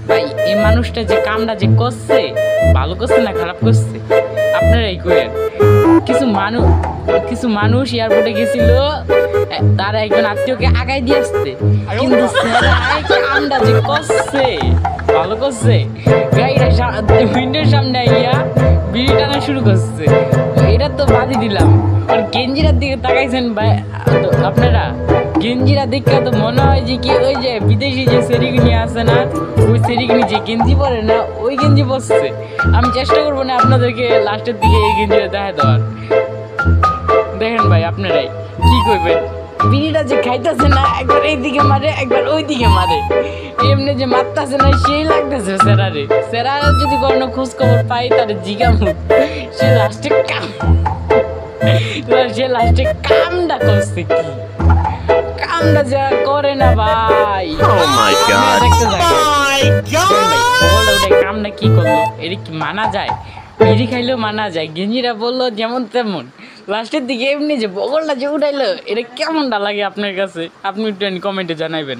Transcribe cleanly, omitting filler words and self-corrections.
ভাই এই মানুষটা যে কামটা যে করছে ভালো করছে না খারাপ করছে আপনারাই কইেন। কিছু মানুষ এয়ারপোর্টে গেছিল, তারা একজন আত্মীয়কে আগাই দিয়ে আসতে, কিন্তু কামটা যে করছে ভালো করছে। গাড়িটা উইন্ডোর সামনে আইয়া বিড়ি টানা শুরু করছে, এটা তো বাদই দিলাম। আর গেঞ্জিটার দিকে তাকাইছেন ভাই আপনারা, গেঞ্জিরা দেখে তো মনে হয় যে কি ওই যে বিদেশি যে সেরিগিনি আছে না, ওই সেরিগিনি যে গেঞ্জি পরে না ওই গেঞ্জি পরছে। আমি চেষ্টা করবো না আপনাদেরকে লাস্টের দিকে এই গেঞ্জিটা দেখা দেওয়ার। দেখেন ভাই আপনারাই কি করবেন, বিড়িটা যে খাইতেছে না একবার এইদিকে মারে একবার ওই দিকে মারে, এমনি যে মারতেছে না সেই লাগতেছে সেরারে। সেরা যদি কোনো খোঁজ খবর পাই তাহলে জিগামু সে লাস্টে কামটা করছে কি, কামটা যা করে না ভাই। কামটা কি করলো, এটা কি মানা যায়? বিড়ি খাইলেও মানা যায়, গেঞ্জিরা বললো যেমন তেমন, লাস্টের দিকে এমনি যে বগলটা যে উঠাইলো, এটা কেমনটা লাগে আপনার কাছে? আপনি একটু কমেন্টে জানাইবেন।